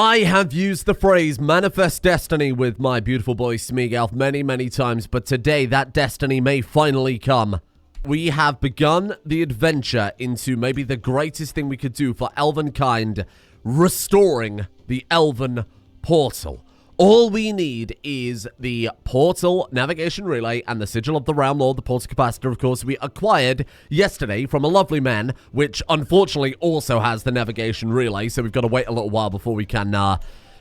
I have used the phrase manifest destiny with my beautiful boy Smeagolf many times, but today that destiny may finally come. We have begun the adventure into maybe the greatest thing we could do for Elvenkind, restoring the Elven portal. All we need is the portal navigation relay and the sigil of the Realm Lord, the portal capacitor, of course, we acquired yesterday from a lovely man, which unfortunately also has the navigation relay, so we've got to wait a little while before we can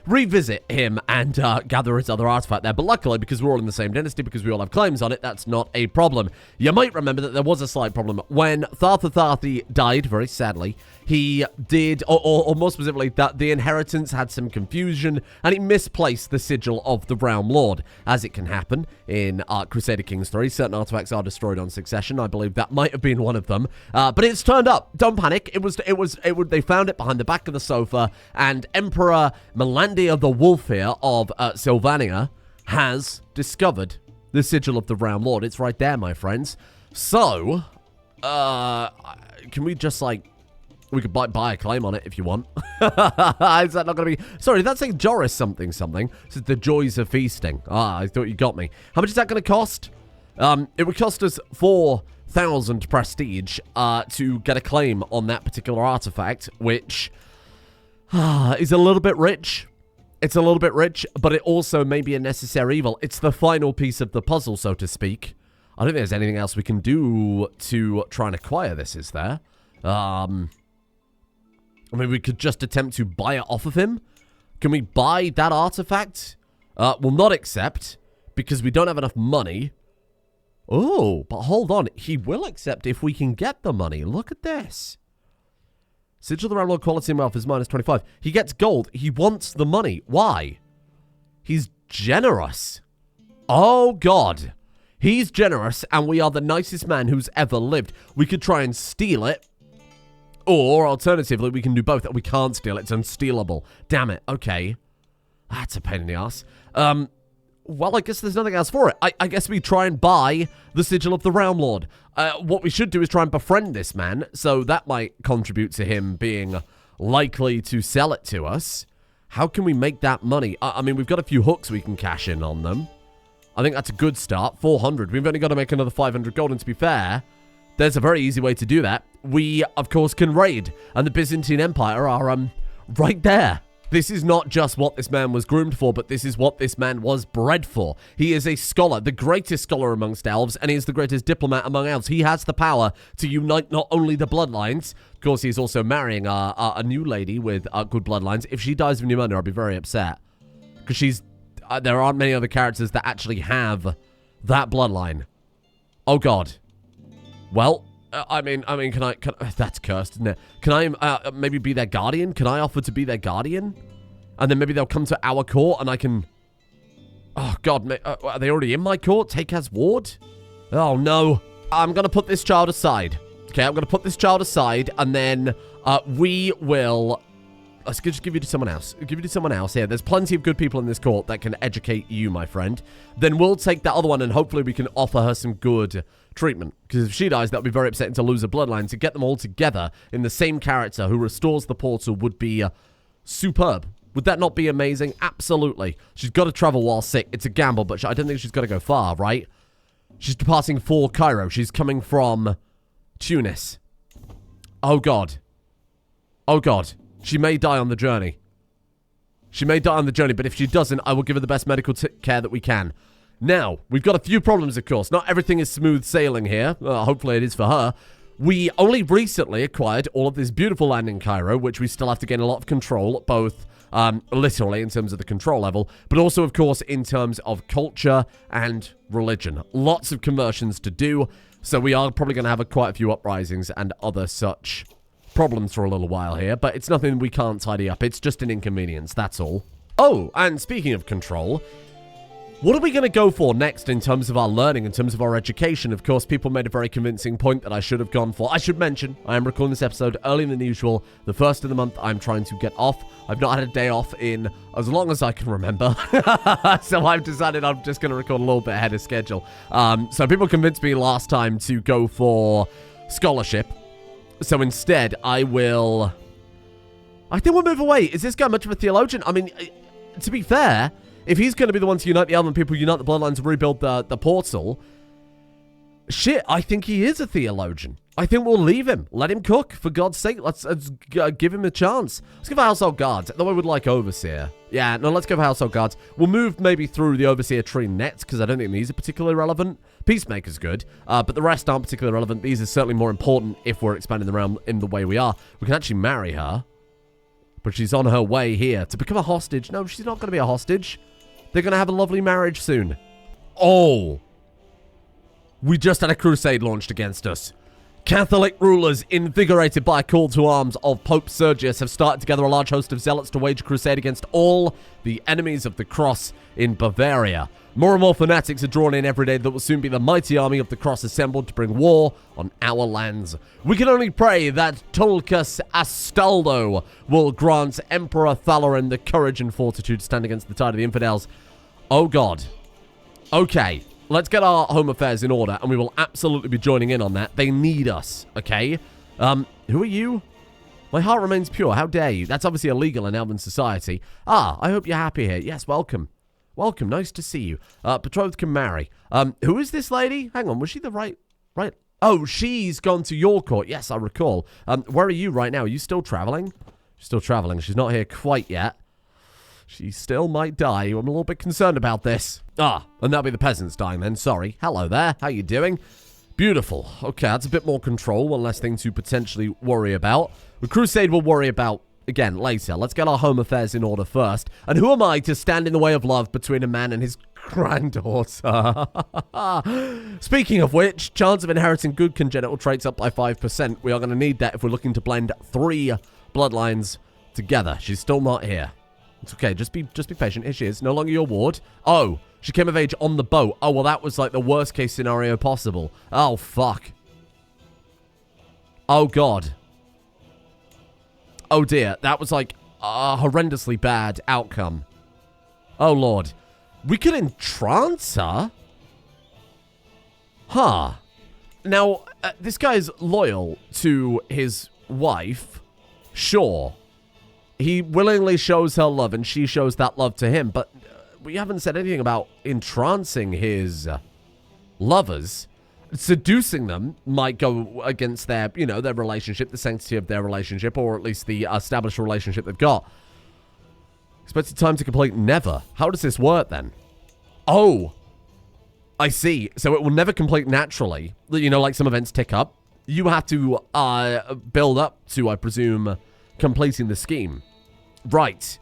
revisit him and gather his other artifact there. But luckily, because we're all in the same dynasty, because we all have claims on it, that's not a problem. You might remember that there was a slight problem. When Þarþuþhaþhi died, very sadly, he did, or more specifically, that the inheritance had some confusion, and he misplaced the sigil of the Realm Lord. As it can happen in Crusader Kings 3, certain artifacts are destroyed on succession. I believe that might have been one of them. But it's turned up. Don't panic. They found it behind the back of the sofa, and Emperor Melandia the Wolf here of Sylvania has discovered the sigil of the Realm Lord. It's right there, my friends. So, can we just, like, we could buy a claim on it if you want. Is that not going to be... Sorry, did that say Joris something? This is the joys of feasting. I thought you got me. How much is that going to cost? It would cost us 4,000 prestige to get a claim on that particular artifact, which is a little bit rich. It's a little bit rich, but it also may be a necessary evil. It's the final piece of the puzzle, so to speak. I don't think there's anything else we can do to try and acquire this, is there? I mean, we could just attempt to buy it off of him. Can we buy that artifact? We'll not accept, because we don't have enough money. Oh, but hold on. He will accept if we can get the money. Look at this. Sigil of the Realm Lord quality wealth is -25. He gets gold. He wants the money. Why? He's generous. Oh, God. He's generous, and we are the nicest man who's ever lived. We could try and steal it. Or, alternatively, we can do both. We can't steal it. It's unstealable. Damn it. Okay. That's a pain in the ass. Well, I guess there's nothing else for it. I guess we try and buy the Sigil of the Realm Lord. What we should do is try and befriend this man, so that might contribute to him being likely to sell it to us. How can we make that money? I mean, we've got a few hooks we can cash in on them. I think that's a good start. 400. We've only got to make another 500 gold, and to be fair, there's a very easy way to do that. We, of course, can raid, and the Byzantine Empire are, right there. This is not just what this man was groomed for, but this is what this man was bred for. He is a scholar, the greatest scholar amongst elves, and he is the greatest diplomat among elves. He has the power to unite not only the bloodlines, of course, he's also marrying a new lady with good bloodlines. If she dies of pneumonia, I'll be very upset. Because there aren't many other characters that actually have that bloodline. Oh, God. Well, I mean, can I, that's cursed, isn't it? Can I maybe be their guardian? Can I offer to be their guardian? And then maybe they'll come to our court and I can, oh God, are they already in my court? Take as ward? Oh no. I'm going to put this child aside. Okay, I'm going to put this child aside and then we will, let's just give you to someone else. Give you to someone else here. There's plenty of good people in this court that can educate you, my friend. Then we'll take that other one and hopefully we can offer her some good treatment. Because if she dies, that would be very upsetting to lose a bloodline. To get them all together in the same character who restores the portal would be superb. Would that not be amazing? Absolutely. She's got to travel while sick. It's a gamble, but I don't think she's got to go far, right? She's departing for Cairo. She's coming from Tunis. Oh, God. Oh, God. She may die on the journey. She may die on the journey, but if she doesn't, I will give her the best medical care that we can. Now, we've got a few problems, of course. Not everything is smooth sailing here. Hopefully it is for her. We only recently acquired all of this beautiful land in Cairo, which we still have to gain a lot of control, both literally in terms of the control level, but also, of course, in terms of culture and religion. Lots of conversions to do, so we are probably going to have quite a few uprisings and other such problems for a little while here, but it's nothing we can't tidy up. It's just an inconvenience, that's all. Oh, and speaking of control, what are we going to go for next in terms of our learning, in terms of our education? Of course, people made a very convincing point that I should have gone for. I should mention, I am recording this episode earlier than usual. The first of the month, I'm trying to get off. I've not had a day off in as long as I can remember. So I've decided I'm just going to record a little bit ahead of schedule. So people convinced me last time to go for scholarship. So instead, I will I think we'll move away. Is this guy much of a theologian? I mean, to be fair, if he's going to be the one to unite the Elven people, unite the bloodlines, rebuild the portal, shit, I think he is a theologian. I think we'll leave him. Let him cook, for God's sake. Let's give him a chance. Let's give a Household Guards. Though I would like Overseer. Yeah, no, let's go for Household Guards. We'll move maybe through the Overseer tree next, because I don't think these are particularly relevant. Peacemaker's good, but the rest aren't particularly relevant. These are certainly more important if we're expanding the realm in the way we are. We can actually marry her, but she's on her way here to become a hostage. No, she's not going to be a hostage. They're going to have a lovely marriage soon. Oh. We just had a crusade launched against us. Catholic rulers, invigorated by a call to arms of Pope Sergius, have started together a large host of zealots to wage a crusade against all the enemies of the cross in Bavaria. More and more fanatics are drawn in every day that will soon be the mighty army of the cross assembled to bring war on our lands. We can only pray that Tulcus Astaldo will grant Emperor Thalarin the courage and fortitude to stand against the tide of the infidels. Oh God. Okay. Let's get our home affairs in order, and we will absolutely be joining in on that. They need us, okay? Who are you? My heart remains pure. How dare you? That's obviously illegal in Elven society. Ah, I hope you're happy here. Yes, welcome. Welcome. Nice to see you. Betrothed can marry. Who is this lady? Hang on. Was she the right? Oh, she's gone to your court. Yes, I recall. Where are you right now? Are you still traveling? She's still traveling. She's not here quite yet. She still might die. I'm a little bit concerned about this. Ah, and that'll be the peasants dying then. Sorry. Hello there. How you doing? Beautiful. Okay, that's a bit more control. One less thing to potentially worry about. The Crusade we'll worry about again later. Let's get our home affairs in order first. And who am I to stand in the way of love between a man and his granddaughter? Speaking of which, chance of inheriting good congenital traits up by 5%. We are going to need that if we're looking to blend 3 bloodlines together. She's still not here. It's okay. Just be patient. Here she is. No longer your ward. Oh, she came of age on the boat. Oh, well, that was like the worst case scenario possible. Oh, fuck. Oh, God. Oh, dear. That was like a horrendously bad outcome. Oh, Lord. We could entrance her? Huh. Now, this guy's loyal to his wife. Sure. He willingly shows her love, and she shows that love to him. But we haven't said anything about entrancing his lovers. Seducing them might go against their, their relationship, the sanctity of their relationship, or at least the established relationship they've got. Expected time to complete, never. How does this work, then? Oh, I see. So it will never complete naturally. Like some events tick up. You have to build up to, I presume, completing the scheme. Right.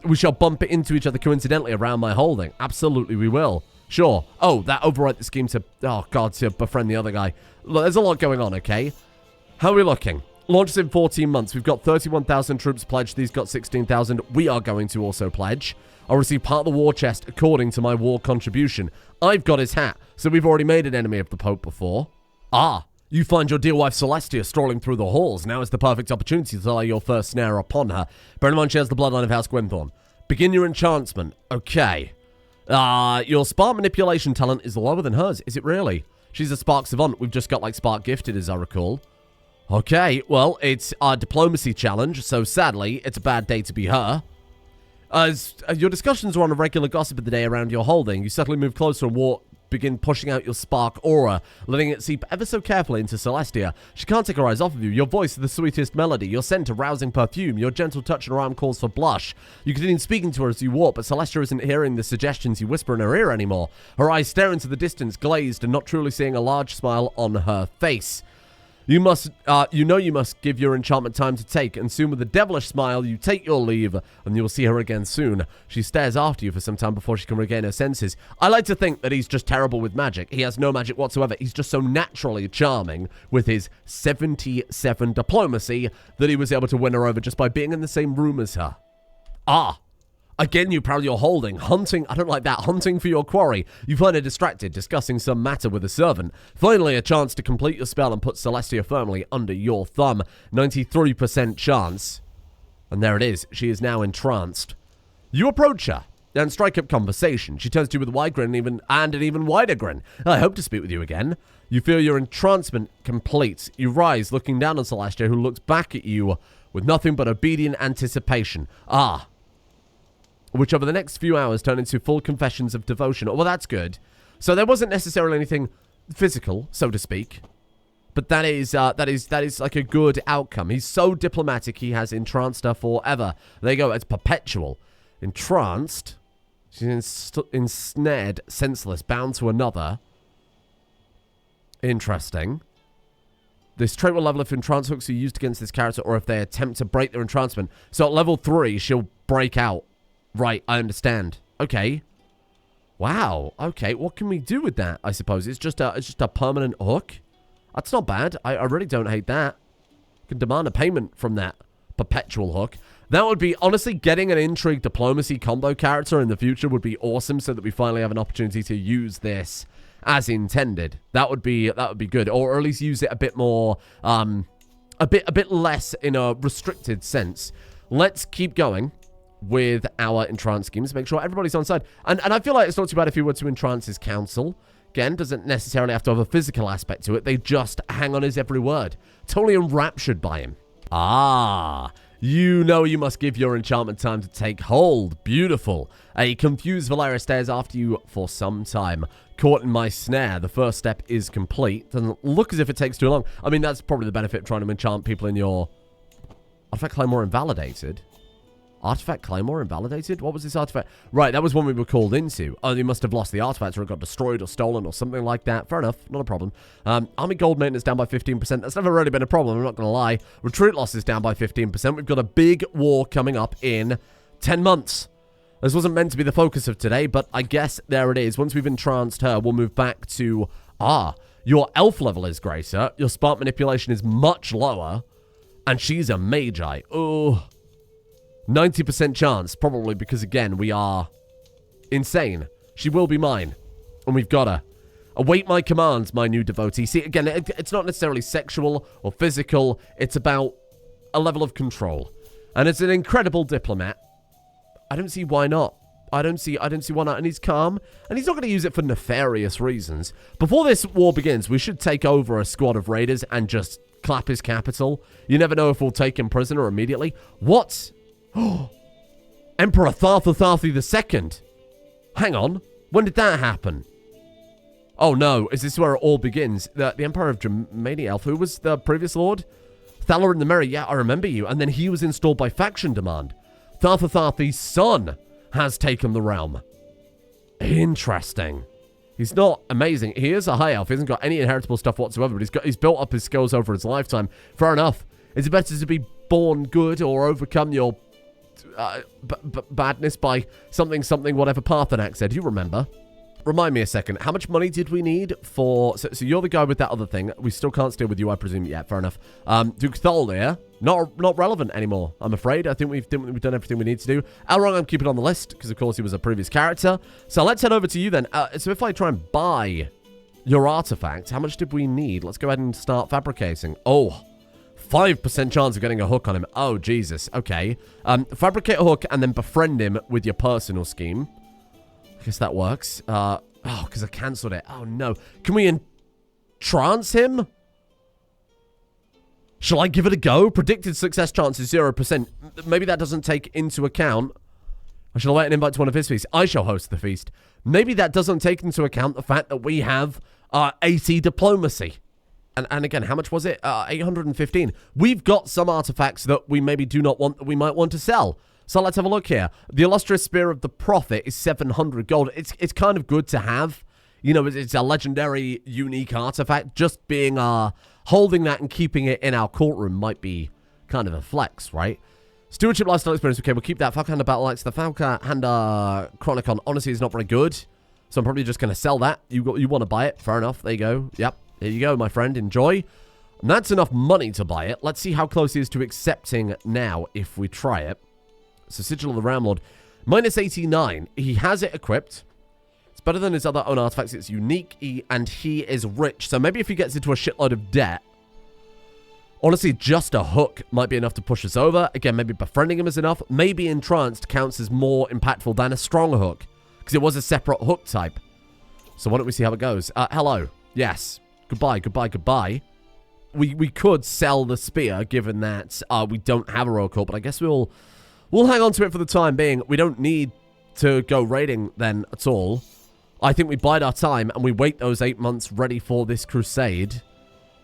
We shall bump into each other coincidentally around my holding. Absolutely, we will. Sure. Oh, that overwrite the scheme to, to befriend the other guy. Look, there's a lot going on, okay? How are we looking? Launches in 14 months. We've got 31,000 troops pledged. These got 16,000. We are going to also pledge. I'll receive part of the war chest according to my war contribution. I've got his hat, so we've already made an enemy of the Pope before. Ah. You find your dear wife Celestia strolling through the halls. Now is the perfect opportunity to lay your first snare upon her. Bear in mind she has the bloodline of House Gwynthorne. Begin your enchantment. Okay. Your spark manipulation talent is lower than hers. Is it really? She's a spark savant. We've just got like spark gifted, as I recall. Okay, well, it's our diplomacy challenge, so sadly, it's a bad day to be her. As your discussions are on a regular gossip of the day around your holding, you subtly move closer and begin pushing out your spark aura, letting it seep ever so carefully into Celestia. She can't take her eyes off of you. Your voice is the sweetest melody, your scent a rousing perfume, your gentle touch in her arm calls for blush. You continue speaking to her as you walk, but Celestia isn't hearing the suggestions you whisper in her ear anymore. Her eyes stare into the distance, glazed and not truly seeing a large smile on her face. You must give your enchantment time to take, and soon with a devilish smile, you take your leave, and you will see her again soon. She stares after you for some time before she can regain her senses. I like to think that he's just terrible with magic. He has no magic whatsoever. He's just so naturally charming with his 77 diplomacy that he was able to win her over just by being in the same room as her. Ah. Again, you prowl your holding, hunting, I don't like that, hunting for your quarry. You find her distracted, discussing some matter with a servant. Finally, a chance to complete your spell and put Celestia firmly under your thumb. 93% chance. And there it is. She is now entranced. You approach her and strike up conversation. She turns to you with a wide grin and an even wider grin. I hope to speak with you again. You feel your entrancement complete. You rise, looking down on Celestia, who looks back at you with nothing but obedient anticipation. Ah. Which over the next few hours turn into full confessions of devotion. Oh, well, that's good. So there wasn't necessarily anything physical, so to speak. But that is like a good outcome. He's so diplomatic, he has entranced her forever. There you go, it's perpetual. Entranced. She's ensnared, senseless, bound to another. Interesting. This trait will level if entrance hooks are used against this character or if they attempt to break their entrancement. So at level 3, she'll break out. Right, I understand. Okay. Wow. Okay, what can we do with that, I suppose? It's just a permanent hook? That's not bad. I really don't hate that. Can demand a payment from that perpetual hook. That would be, honestly, getting an intrigue diplomacy combo character in the future would be awesome so that we finally have an opportunity to use this as intended. That would be good. Or at least use it a bit more, a bit less in a restricted sense. Let's keep going with our entrance schemes. Make sure everybody's on side. And I feel like it's not too bad if you were to entrance his council. Again, doesn't necessarily have to have a physical aspect to it. They just hang on his every word. Totally enraptured by him. Ah, you know you must give your enchantment time to take hold. Beautiful. A confused Valeria stares after you for some time. Caught in my snare. The first step is complete. Doesn't look as if it takes too long. I mean, that's probably the benefit of trying to enchant people in your... Artifact Claymore Invalidated. Artifact Claymore Invalidated? What was this artifact? Right, that was one we were called into. Oh, they must have lost the artifact or it got destroyed or stolen or something like that. Fair enough, not a problem. Army gold maintenance down by 15%. That's never really been a problem, I'm not going to lie. Retreat losses down by 15%. We've got a big war coming up in 10 months. This wasn't meant to be the focus of today, but I guess there it is. Once we've entranced her, we'll move back to... your elf level is greater. Your spark manipulation is much lower. And she's a magi. Oh... 90% chance, probably because, again, we are insane. She will be mine, and we've got her. Await my commands, my new devotee. See, again, it's not necessarily sexual or physical. It's about a level of control. And it's an incredible diplomat. I don't see why not. I don't see why not. And he's calm, and he's not going to use it for nefarious reasons. Before this war begins, we should take over a squad of raiders and just clap his capital. You never know if we'll take him prisoner immediately. What? Emperor Þarþuþhaþhi II. Hang on. When did that happen? Oh no, is this where it all begins? The Emperor of Germania Elf, who was the previous lord? Thaler in the Mirror, yeah, I remember you. And then he was installed by faction demand. Þarþuþhaþhi's son has taken the realm. Interesting. He's not amazing. He is a high elf. He hasn't got any inheritable stuff whatsoever, but he's built up his skills over his lifetime. Fair enough. Is it better to be born good or overcome your badness by something, whatever Parthenax said? You remember. Remind me a second. How much money did we need for... So you're the guy with that other thing. We still can't steal with you, I presume. Yeah, fair enough. Duke Thaldir. Not relevant anymore, I'm afraid. I think we've done everything we need to do. Elrond, I'm keeping on the list, because of course he was a previous character. So let's head over to you then. So if I try and buy your artifact, how much did we need? Let's go ahead and start fabricating. Oh, 5% chance of getting a hook on him. Oh, Jesus. Okay. Fabricate a hook and then befriend him with your personal scheme. I guess that works. Oh, because I cancelled it. Oh, no. Can we entrance him? Shall I give it a go? Predicted success chance is 0%. Maybe that doesn't take into account... I shall await an invite to one of his feasts. I shall host the feast. Maybe that doesn't take into account the fact that we have 80 diplomacy. And again, how much was it? 815. We've got some artifacts that we maybe do not want, that we might want to sell. So let's have a look here. The Illustrious Spear of the Prophet is 700 gold. It's kind of good to have. You know, it's a legendary, unique artifact. Just being, holding that and keeping it in our courtroom might be kind of a flex, right? Stewardship Lifestyle Experience. Okay, we'll keep that. Fauca-Hyanda Battle Axe. The Fauca-Hyanda Chronicon, honestly, is not very good. So I'm probably just going to sell that. You want to buy it. Fair enough. There you go. Yep. There you go, my friend. Enjoy. And that's enough money to buy it. Let's see how close he is to accepting now if we try it. So Sigil of the Ramlord. Minus 89. He has it equipped. It's better than his other own artifacts. It's unique, and he is rich. So maybe if he gets into a shitload of debt, honestly, just a hook might be enough to push us over. Again, maybe befriending him is enough. Maybe Entranced counts as more impactful than a strong hook, because it was a separate hook type. So why don't we see how it goes? Hello. Yes. Goodbye, goodbye, goodbye. we could sell the spear, given that we don't have a royal court, but I guess we'll hang on to it for the time being. We don't need to go raiding then at all. I think we bide our time and we wait those 8 months ready for this crusade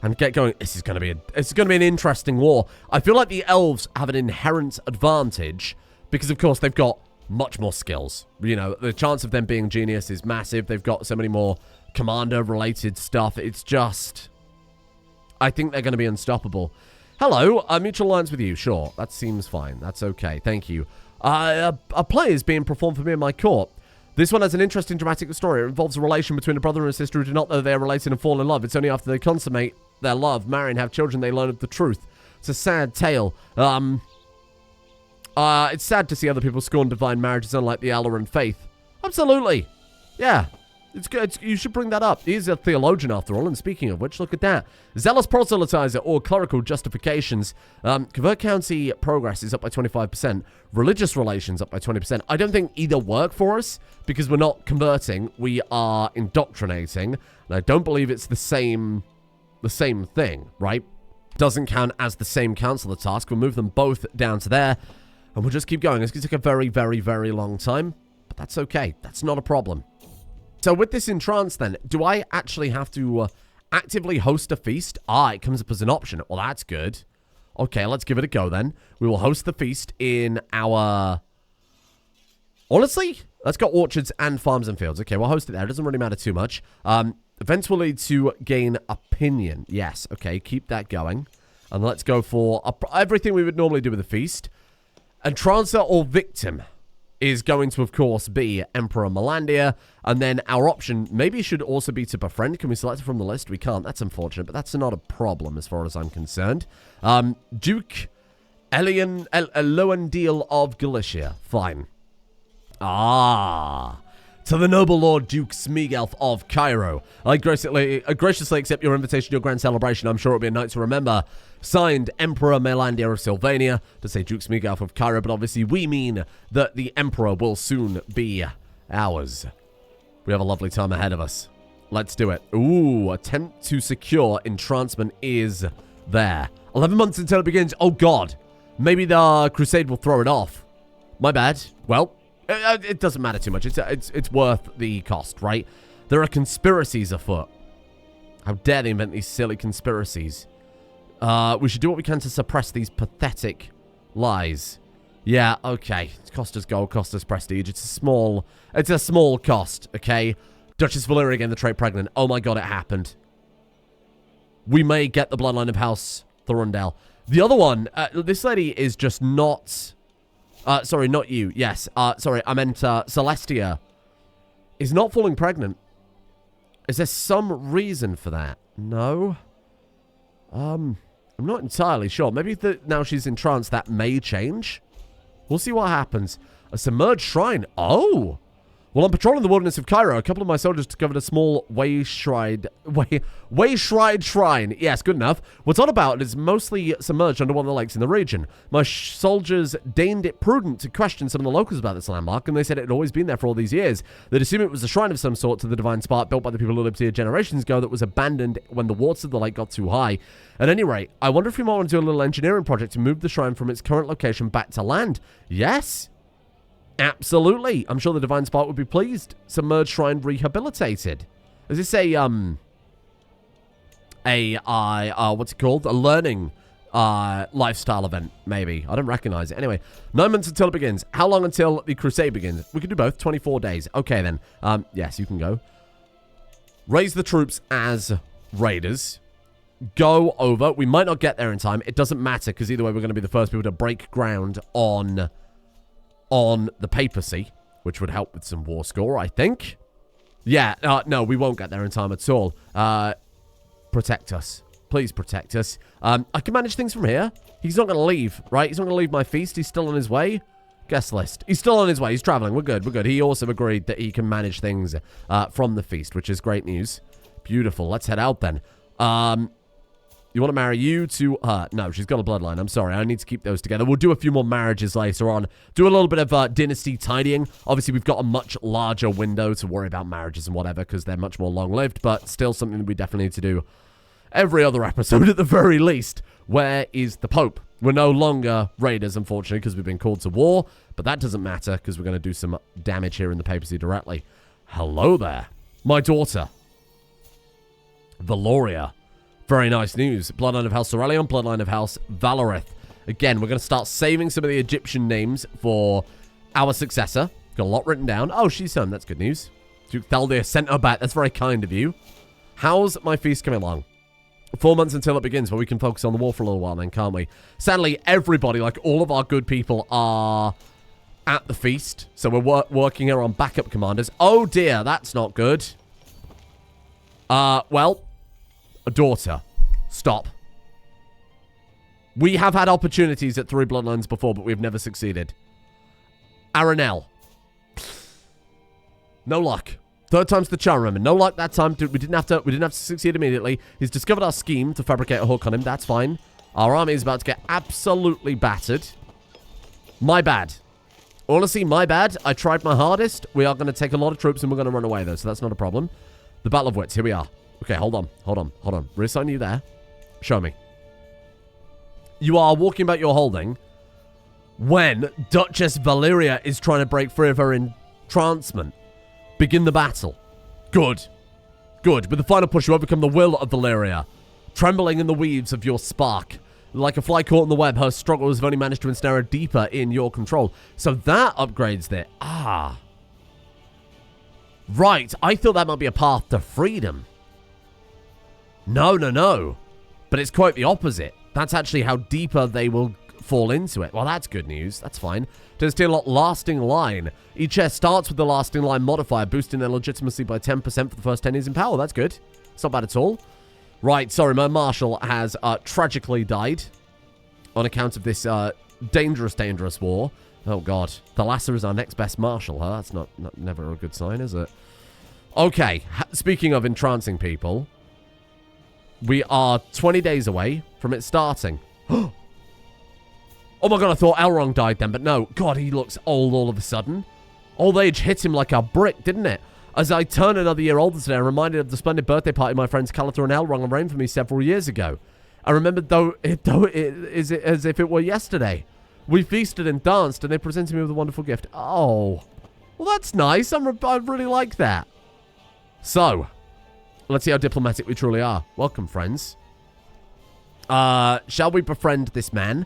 and get going. This is going to be an interesting war. I feel like the elves have an inherent advantage because, of course, they've got much more skills. You know, the chance of them being genius is massive. They've got so many more commander-related stuff. It's just, I think they're going to be unstoppable. Hello, mutual alliance with you. Sure, that seems fine. That's okay. Thank you. A play is being performed for me in my court. This one has an interesting dramatic story. It involves a relation between a brother and a sister who do not know they are related and fall in love. It's only after they consummate their love, marry, and have children they learn of the truth. It's a sad tale. It's sad to see other people scorn divine marriages, unlike the Allah and faith. Absolutely. Yeah. It's good. You should bring that up. He's a theologian, after all, and speaking of which, look at that. Zealous proselytizer or clerical justifications. Convert county progress is up by 25%. Religious relations up by 20%. I don't think either work for us, because we're not converting. We are indoctrinating. And I don't believe it's the same thing, right? Doesn't count as the same council task. We'll move them both down to there, and we'll just keep going. It's going to take a very, very, very long time, but that's okay. That's not a problem. So with this entrance then, do I actually have to actively host a feast? It comes up as an option. Well, that's good. Okay, let's give it a go then. We will host the feast in our... Honestly, let's go orchards and farms and fields. Okay, we'll host it there. It doesn't really matter too much. Events will lead to gain opinion. Yes, okay, keep that going. And let's go for everything we would normally do with a feast. Entrancer or victim is going to, of course, be Emperor Melandia. And then our option maybe should also be to befriend. Can we select it from the list? We can't. That's unfortunate, but that's not a problem as far as I'm concerned. Duke Loendil of Galicia. Fine. To the noble Lord Duke Smeagolf of Cairo. I graciously accept your invitation to your grand celebration. I'm sure it'll be a night to remember. Signed, Emperor Melandia of Sylvania. To say Duke Smeagolf of Cairo, but obviously we mean that the Emperor will soon be ours. We have a lovely time ahead of us. Let's do it. Ooh, attempt to secure entrancement is there. 11 months until it begins. Oh, God. Maybe the Crusade will throw it off. My bad. Well, it doesn't matter too much. It's worth the cost, right? There are conspiracies afoot. How dare they invent these silly conspiracies? We should do what we can to suppress these pathetic lies. Yeah, okay. It cost us gold, cost us prestige. It's a small cost, okay? Duchess Valeria getting the trait pregnant. Oh my God, it happened. We may get the bloodline of House Thorundel. The other one, this lady is just not... sorry, not you. Yes. Sorry, I meant Celestia is not falling pregnant. Is there some reason for that? No. I'm not entirely sure. Maybe now she's in trance, that may change. We'll see what happens. A submerged shrine. Oh! While on patrol in the wilderness of Cairo, a couple of my soldiers discovered a small way-shrine. Yes, good enough. What's odd about it is mostly submerged under one of the lakes in the region. My soldiers deemed it prudent to question some of the locals about this landmark, and they said it had always been there for all these years. They'd assume it was a shrine of some sort to the divine spark built by the people who lived here generations ago that was abandoned when the waters of the lake got too high. At any rate, I wonder if we might want to do a little engineering project to move the shrine from its current location back to land. Yes? Absolutely. I'm sure the Divine Spark would be pleased. Submerged Shrine rehabilitated. Is this what's it called? A learning lifestyle event, maybe. I don't recognize it. Anyway, 9 months until it begins. How long until the Crusade begins? We can do both. 24 days. Okay, then. Yes, you can go. Raise the troops as raiders. Go over. We might not get there in time. It doesn't matter, because either way, we're going to be the first people to break ground on the papacy, which would help with some war score, I think. Yeah, no, we won't get there in time at all. Protect us. Please protect us. I can manage things from here. He's not going to leave, right? He's not going to leave my feast. He's still on his way. Guest list. He's still on his way. He's traveling. We're good. We're good. He also agreed that he can manage things from the feast, which is great news. Beautiful. Let's head out then. You want to marry you to her? No, she's got a bloodline. I'm sorry. I need to keep those together. We'll do a few more marriages later on. Do a little bit of dynasty tidying. Obviously, we've got a much larger window to worry about marriages and whatever because they're much more long-lived, but still something that we definitely need to do every other episode at the very least. Where is the Pope? We're no longer raiders, unfortunately, because we've been called to war. But that doesn't matter, because we're going to do some damage here in the papacy directly. Hello there. My daughter. Valoria. Very nice news. Bloodline of House Aurelion, Bloodline of House Valorith. Again, we're going to start saving some of the Egyptian names for our successor. Got a lot written down. Oh, she's home. That's good news. Duke Thaldir sent her back. That's very kind of you. How's my feast coming along? 4 months until it begins, but we can focus on the war for a little while then, can't we? Sadly, everybody, like all of our good people, are at the feast. So we're working here on backup commanders. Oh dear, that's not good. Well, a daughter. Stop. We have had opportunities at 3 bloodlines before, but we've never succeeded. Aranel. No luck. Third time's the charm, remember. No luck that time. We didn't have to succeed immediately. He's discovered our scheme to fabricate a hook on him. That's fine. Our army is about to get absolutely battered. My bad. Honestly, my bad. I tried my hardest. We are going to take a lot of troops and we're going to run away, though, so that's not a problem. The Battle of Wits. Here we are. Okay, hold on. Reassign you there. Show me. You are walking about your holding when Duchess Valeria is trying to break free of her entrancement. Begin the battle. Good. Good. With the final push, you overcome the will of Valeria. Trembling in the weaves of your spark. Like a fly caught in the web, her struggles have only managed to ensnare her deeper in your control. So that upgrades it. Ah. Right. I thought that might be a path to freedom. No. But it's quite the opposite. That's actually how deeper they will fall into it. Well, that's good news. That's fine. Does steal a lot lasting line. Each heir starts with the lasting line modifier, boosting their legitimacy by 10% for the first 10 years in power. That's good. It's not bad at all. Right, sorry, my marshal has tragically died on account of this dangerous war. Oh, God. Thalassa is our next best marshal, huh? That's never a good sign, is it? Okay, speaking of entrancing people, we are 20 days away from it starting. Oh my god, I thought Elrond died then, but no. God, he looks old all of a sudden. Old age hit him like a brick, didn't it? As I turn another year older today, I'm reminded of the splendid birthday party my friends Calathor and Elrond arranged for me several years ago. I remember as if it were yesterday. We feasted and danced, and they presented me with a wonderful gift. Oh. Well, that's nice. I really like that. So, let's see how diplomatic we truly are. Welcome, friends. Shall we befriend this man?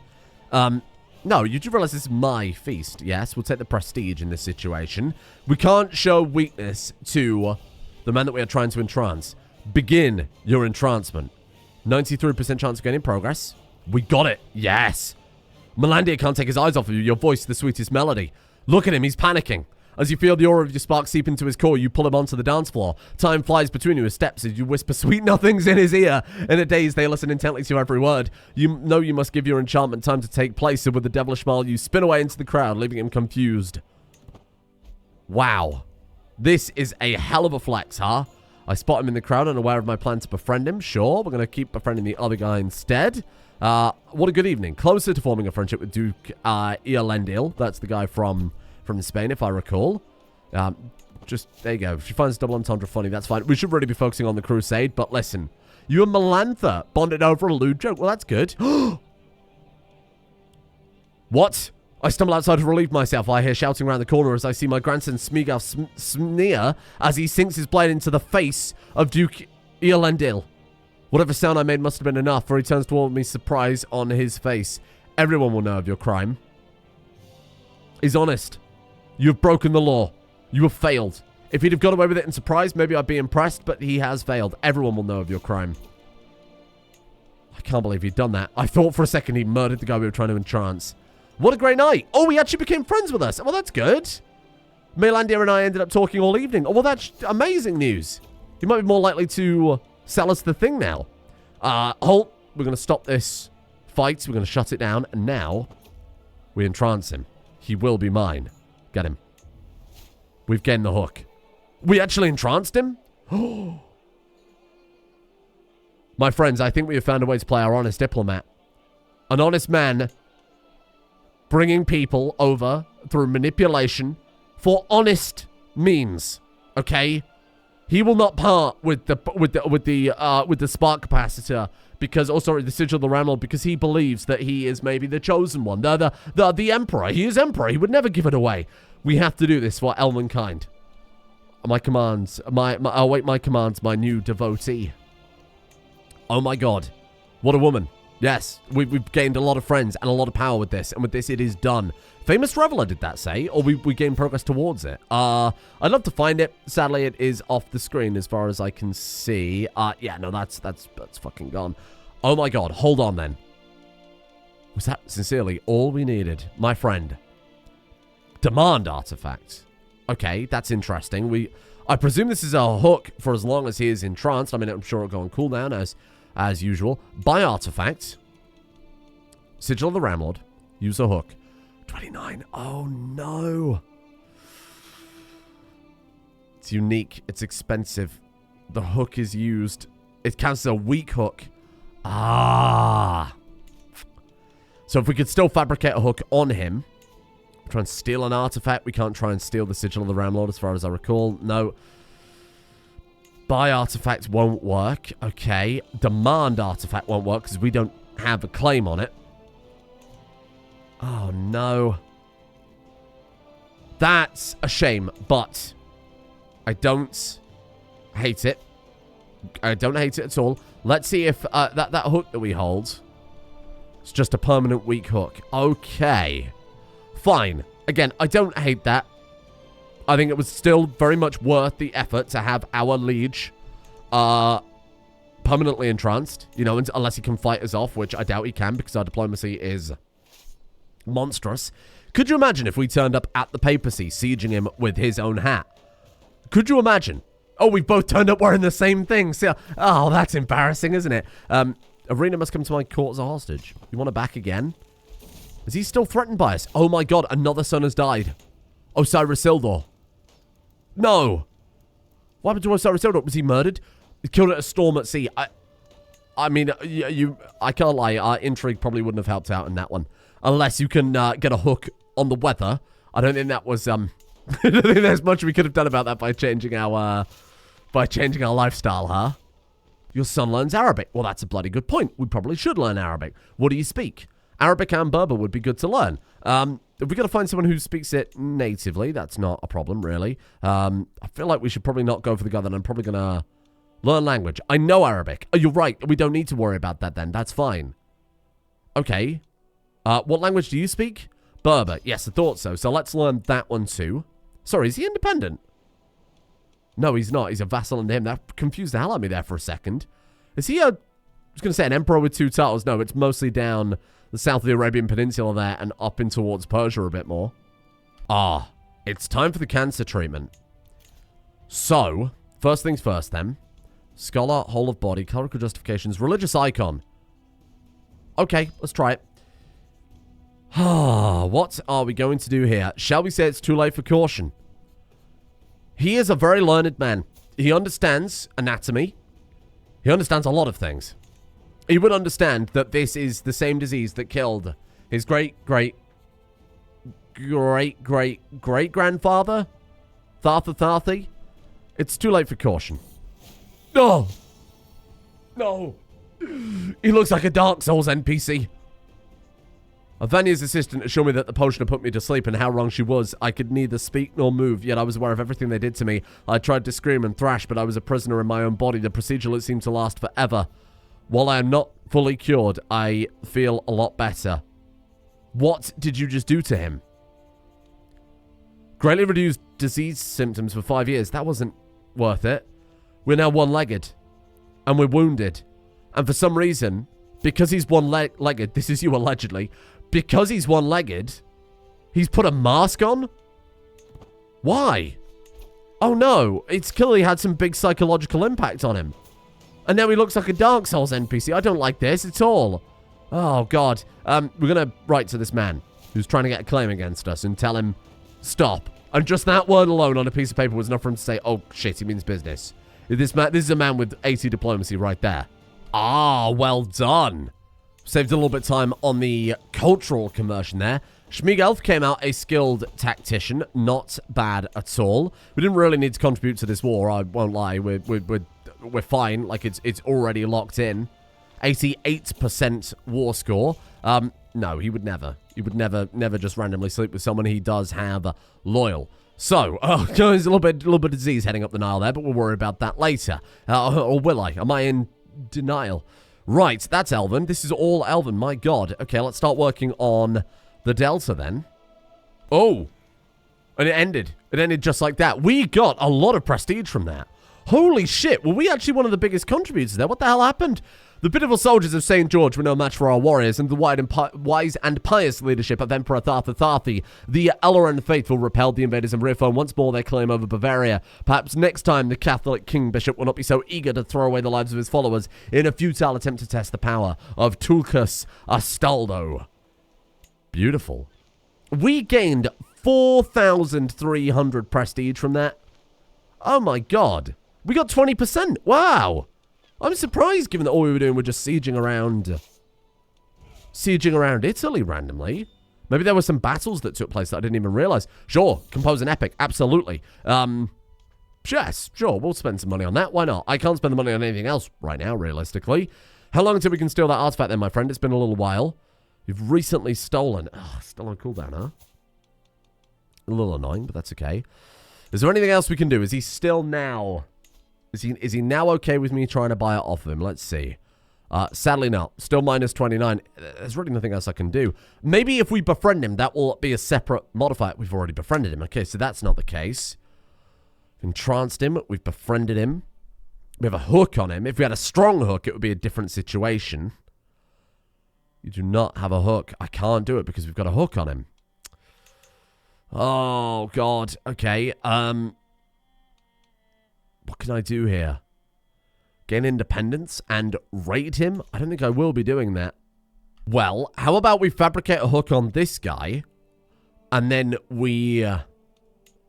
No, you do realize this is my feast, yes? We'll take the prestige in this situation. We can't show weakness to the man that we are trying to entrance. Begin your entrancement. 93% chance of getting progress. We got it. Yes. Melandia can't take his eyes off of you. Your voice, the sweetest melody. Look at him. He's panicking. As you feel the aura of your spark seep into his core, you pull him onto the dance floor. Time flies between you as steps as you whisper sweet nothings in his ear. In a daze, they listen intently to every word. You know you must give your enchantment time to take place, so with a devilish smile, you spin away into the crowd, leaving him confused. Wow. This is a hell of a flex, huh? I spot him in the crowd, unaware of my plan to befriend him. Sure, we're going to keep befriending the other guy instead. What a good evening. Closer to forming a friendship with Duke Earlendil. That's the guy from Spain, if I recall. There you go. If she finds double entendre funny, that's fine. We should really be focusing on the Crusade, but listen. You and Melantha bonded over a lewd joke. Well, that's good. What? I stumble outside to relieve myself. I hear shouting around the corner as I see my grandson Smeagol sneer as he sinks his blade into the face of Duke Earlendil. Whatever sound I made must have been enough, for he turns toward me, surprise on his face. Everyone will know of your crime. He's honest. You have broken the law. You have failed. If he'd have got away with it in surprise, maybe I'd be impressed, but he has failed. Everyone will know of your crime. I can't believe he'd done that. I thought for a second he murdered the guy we were trying to entrance. What a great night. Oh, he actually became friends with us. Well, that's good. Melandia and I ended up talking all evening. Oh, well, that's amazing news. He might be more likely to sell us the thing now. Halt. We're going to stop this fight. We're going to shut it down. And now we entrance him. He will be mine. Get him. We've gained the hook. We actually entranced him? My friends, I think we have found a way to play our honest diplomat. An honest man bringing people over through manipulation for honest means. Okay? He will not part with the spark capacitor because, oh sorry, the sigil of the Ramlord, because he believes that he is maybe the chosen one, the emperor. He is emperor. He would never give it away. We have to do this for Elvenkind. My commands, I'll wait my commands, my new devotee. Oh my god, what a woman. Yes, we've gained a lot of friends and a lot of power with this, and with this it is done. Famous Reveler, did that say? Or we gained progress towards it? I'd love to find it. Sadly, it is off the screen as far as I can see. Yeah, no, that's fucking gone. Oh my god, hold on then. Was that sincerely all we needed? My friend. Demand artifact. Okay, that's interesting. I presume this is a hook for as long as he is entranced. I mean, I'm sure it'll go on cooldown as usual. Buy artifact. Sigil of the Ramlord. Use a hook. 29. Oh, no. It's unique. It's expensive. The hook is used. It counts as a weak hook. Ah. So if we could still fabricate a hook on him. Try and steal an artifact. We can't try and steal the Sigil of the Ramlord as far as I recall. No. Buy artifact won't work. Okay. Demand artifact won't work because we don't have a claim on it. Oh, no. That's a shame, but I don't hate it. I don't hate it at all. Let's see if that hook that we hold is just a permanent weak hook. Okay. Fine. Again, I don't hate that. I think it was still very much worth the effort to have our liege permanently entranced. You know, unless he can fight us off, which I doubt he can because our diplomacy is monstrous. Could you imagine if we turned up at the papacy, sieging him with his own hat? Could you imagine? Oh, we've both turned up wearing the same thing. So, oh, that's embarrassing, isn't it? Arena must come to my court as a hostage. You want it back again? Is he still threatened by us? Oh my god, another son has died. Osiris Isildur. No. What happened to Osiris Isildur? Was he murdered? He killed at a storm at sea. I mean, I can't lie. Our intrigue probably wouldn't have helped out in that one. Unless you can get a hook on the weather. I don't think that was, I don't think there's much we could have done about that by changing our lifestyle, huh? Your son learns Arabic. Well, that's a bloody good point. We probably should learn Arabic. What do you speak? Arabic and Berber would be good to learn. If we got to find someone who speaks it natively, that's not a problem, really. I feel like we should probably not go for the guy that I'm probably going to learn language. I know Arabic. Oh, you're right. We don't need to worry about that then. That's fine. Okay. What language do you speak? Berber. Yes, I thought so. So let's learn that one too. Sorry, is he independent? No, he's not. He's a vassal under him. That confused the hell out of me there for a second. Is he I was going to say an emperor with two titles. No, it's mostly down the south of the Arabian Peninsula there and up in towards Persia a bit more. Ah, it's time for the cancer treatment. So, first things first then. Scholar, whole of body, clerical justifications, religious icon. Okay, let's try it. What are we going to do here? Shall we say it's too late for caution? He is a very learned man. He understands anatomy. He understands a lot of things. He would understand that this is the same disease that killed his great-great-great-great-grandfather? Þarþuþhaþhi? It's too late for caution. No! No! He looks like a Dark Souls NPC. Vanya's assistant assured me that the potion had put me to sleep and how wrong she was. I could neither speak nor move, yet I was aware of everything they did to me. I tried to scream and thrash, but I was a prisoner in my own body. The procedure seemed to last forever. While I am not fully cured, I feel a lot better. What did you just do to him? Greatly reduced disease symptoms for 5 years. That wasn't worth it. We're now one-legged. And we're wounded. And for some reason, because he's one-legged, this is you allegedly, because he's one-legged, he's put a mask on? Why? Oh no, it's clearly had some big psychological impact on him. And now he looks like a Dark Souls NPC. I don't like this at all. Oh god. We're gonna write to this man who's trying to get a claim against us and tell him, stop. And just that word alone on a piece of paper was enough for him to say, oh shit, he means business. This is a man with 80 diplomacy right there. Ah, well done. Saved a little bit of time on the cultural conversion there. Schmiegelf came out a skilled tactician. Not bad at all. We didn't really need to contribute to this war, I won't lie. We're fine. Like, it's already locked in. 88% war score. No, he would never. He would never just randomly sleep with someone. He does have loyal. So, there's a little bit of disease heading up the Nile there, but we'll worry about that later. Or will I? Am I in denial? Right, that's Elven. This is all Elven, my god. Okay, let's start working on the Delta then. Oh, and it ended. It ended just like that. We got a lot of prestige from that. Holy shit, were we actually one of the biggest contributors there? What the hell happened? The pitiful soldiers of St. George were no match for our warriors, and the wise and pious leadership of Emperor Þarþuþhaþhi, the Elren faithful, repelled the invaders and reaffirmed once more their claim over Bavaria. Perhaps next time the Catholic King Bishop will not be so eager to throw away the lives of his followers in a futile attempt to test the power of Tulkas Astaldo. Beautiful. We gained 4,300 prestige from that. Oh my god. We got 20%. Wow. I'm surprised given that all we were doing was just sieging around Italy randomly. Maybe there were some battles that took place that I didn't even realize. Sure, compose an epic. Absolutely. Yes, sure, we'll spend some money on that. Why not? I can't spend the money on anything else right now, realistically. How long until we can steal that artifact then, my friend? It's been a little while. You've recently stolen. Oh, still on cooldown, huh? A little annoying, but that's okay. Is there anything else we can do? Is he still now... Is he now okay with me trying to buy it off of him? Let's see. Sadly not. Still minus 29. There's really nothing else I can do. Maybe if we befriend him, that will be a separate modifier. We've already befriended him. Okay, so that's not the case. We've entranced him. We've befriended him. We have a hook on him. If we had a strong hook, it would be a different situation. You do not have a hook. I can't do it because we've got a hook on him. Oh, God. Okay, what can I do here? Gain independence and raid him? I don't think I will be doing that. Well, how about we fabricate a hook on this guy, and then we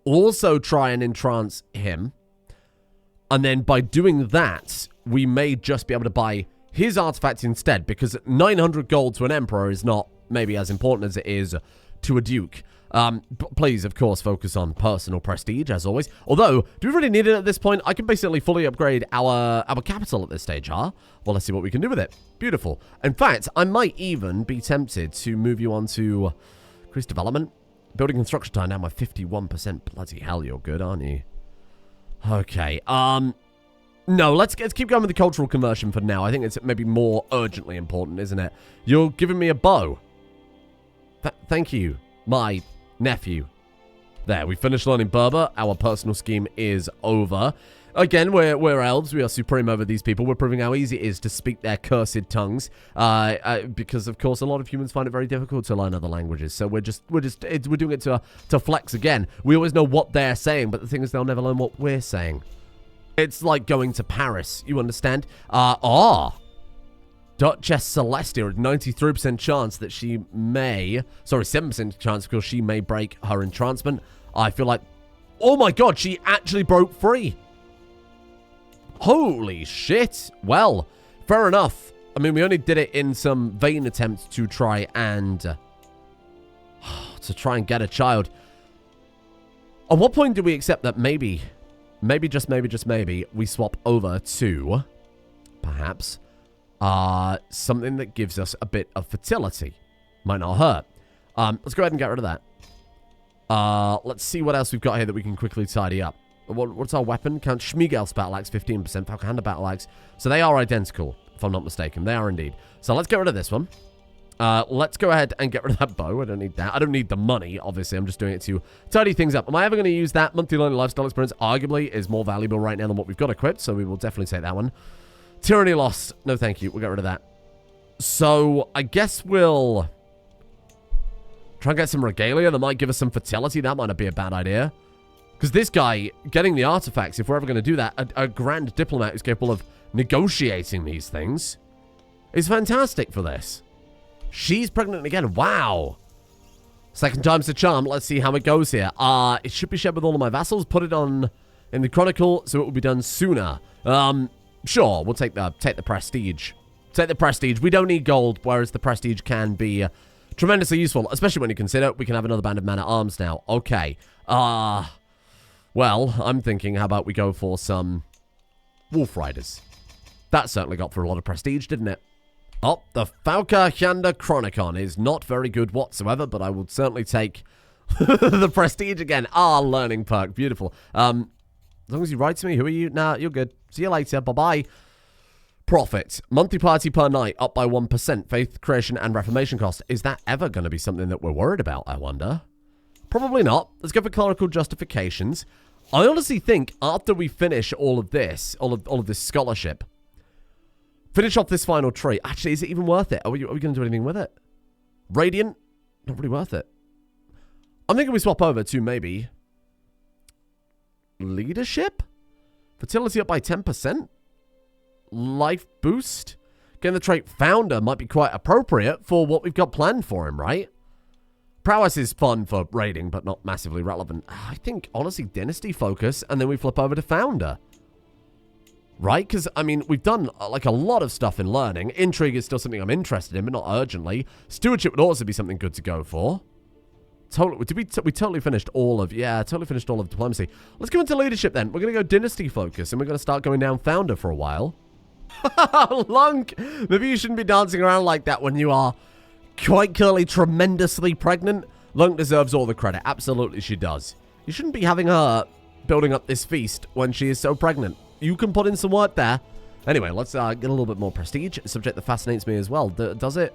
also try and entrance him, and then by doing that, we may just be able to buy his artifacts instead, because 900 gold to an emperor is not maybe as important as it is to a duke. Please, of course, focus on personal prestige, as always. Although, do we really need it at this point? I can basically fully upgrade our capital at this stage, huh? Well, let's see what we can do with it. Beautiful. In fact, I might even be tempted to move you on to increased development. Building construction time now by 51%. Bloody hell, you're good, aren't you? Okay, no, let's keep going with the cultural conversion for now. I think it's maybe more urgently important, isn't it? You're giving me a bow. Thank you, my... nephew. There, we finished learning Berber. Our personal scheme is over. Again, we're elves. We are supreme over these people. We're proving how easy it is to speak their cursed tongues. Because, of course, a lot of humans find it very difficult to learn other languages. So we're doing it to flex again. We always know what they're saying, but the thing is they'll never learn what we're saying. It's like going to Paris. You understand? Duchess Celestia, 93% chance that she may... Sorry, 7% chance because she may break her entrancement. I feel like... Oh my god, she actually broke free. Holy shit. Well, fair enough. I mean, we only did it in some vain attempts to try and... get a child. At what point do we accept that maybe, just maybe, we swap over to... Perhaps... something that gives us a bit of fertility. Might not hurt. Let's go ahead and get rid of that. Let's see what else we've got here that we can quickly tidy up. What's our weapon? Count Schmiegel's battle axe, 15%. Fauca-Hyanda battle axe. So they are identical, if I'm not mistaken. They are indeed. So let's get rid of this one. Let's go ahead and get rid of that bow. I don't need that. I don't need the money, obviously. I'm just doing it to tidy things up. Am I ever going to use that? Monthly learning lifestyle experience arguably is more valuable right now than what we've got equipped. So we will definitely take that one. Tyranny lost. No, thank you. We'll get rid of that. So, I guess we'll try and get some regalia that might give us some fertility. That might not be a bad idea. Because this guy, getting the artifacts, if we're ever going to do that, a grand diplomat who's capable of negotiating these things, is fantastic for this. She's pregnant again. Wow. Second time's the charm. Let's see how it goes here. It should be shared with all of my vassals. Put it on in the chronicle so it will be done sooner. Sure, we'll take the prestige. Take the prestige. We don't need gold, whereas the prestige can be Tremendously useful, especially when you consider we can have another band of man-at-arms now. Okay. Well, I'm thinking, how about we go for some Wolf Riders? That certainly got through a lot of prestige, didn't it? Oh, the Fauca-Hyanda Chronicon is not very good whatsoever, but I will certainly take the prestige again. Learning perk. Beautiful. As long as you write to me, who are you? Nah, you're good. See you later. Bye-bye. Profit. Monthly party per night up by 1%. Faith, creation, and reformation cost. Is that ever going to be something that we're worried about, I wonder? Probably not. Let's go for clerical justifications. I honestly think after we finish all of this, all of this scholarship, finish off this final tree. Actually, is it even worth it? Are we going to do anything with it? Radiant? Not really worth it. I'm thinking we swap over to maybe leadership? Fertility up by 10%? Life boost? Getting the trait founder might be quite appropriate for what we've got planned for him, right? Prowess is fun for raiding, but not massively relevant. I think, honestly, Dynasty focus, and then we flip over to Founder. Right? Because, I mean, we've done, like, a lot of stuff in learning. Intrigue is still something I'm interested in, but not urgently. Stewardship would also be something good to go for. Totally, we totally finished all of, totally finished all of diplomacy. Let's go into leadership, then. We're going to go Dynasty focus, and we're going to start going down Founder for a while. Lunk! Maybe you shouldn't be dancing around like that when you are quite clearly tremendously pregnant. Lunk deserves all the credit. Absolutely she does. You shouldn't be having her building up this feast when she is so pregnant. You can put in some work there. Anyway, let's get a little bit more prestige. A subject that fascinates me as well. Does it?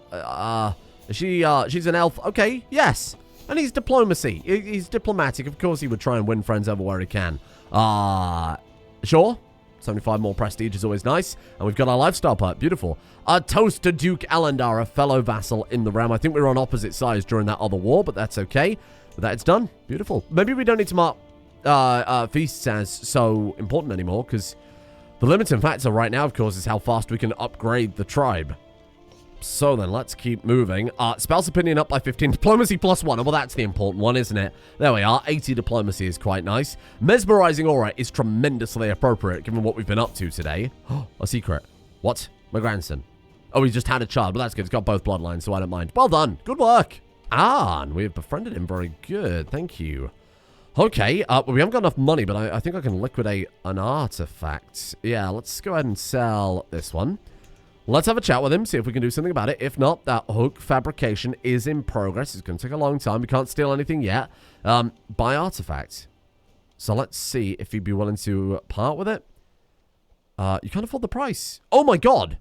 She's an elf. Okay, yes. And he's diplomacy. He's diplomatic. Of course he would try and win friends over where he can. Sure. 75 more prestige is always nice. And we've got our lifestyle perk. Beautiful. A toast to Duke Alandar, a fellow vassal in the realm. I think we were on opposite sides during that other war, but that's okay. But that it's done. Beautiful. Maybe we don't need to mark feasts as so important anymore, because the limiting factor right now, of course, is how fast we can upgrade the tribe. So then, let's keep moving. Spouse opinion up by 15. Diplomacy plus 1. Well, that's the important one, isn't it? There we are. 80 diplomacy is quite nice. Mesmerizing aura is tremendously appropriate, given what we've been up to today. A secret. What? My grandson. Oh, he just had a child. Well, that's good. He's got both bloodlines, so I don't mind. Well done. Good work. And we have befriended him. Very good. Thank you. Okay. Well, we haven't got enough money, but I think I can liquidate an artifact. Yeah, let's go ahead and sell this one. Let's have a chat with him, see if we can do something about it. If not, that hook fabrication is in progress. It's going to take a long time. We can't steal anything yet. Buy artifact. So let's see if he'd be willing to part with it. You can't afford the price. Oh my god.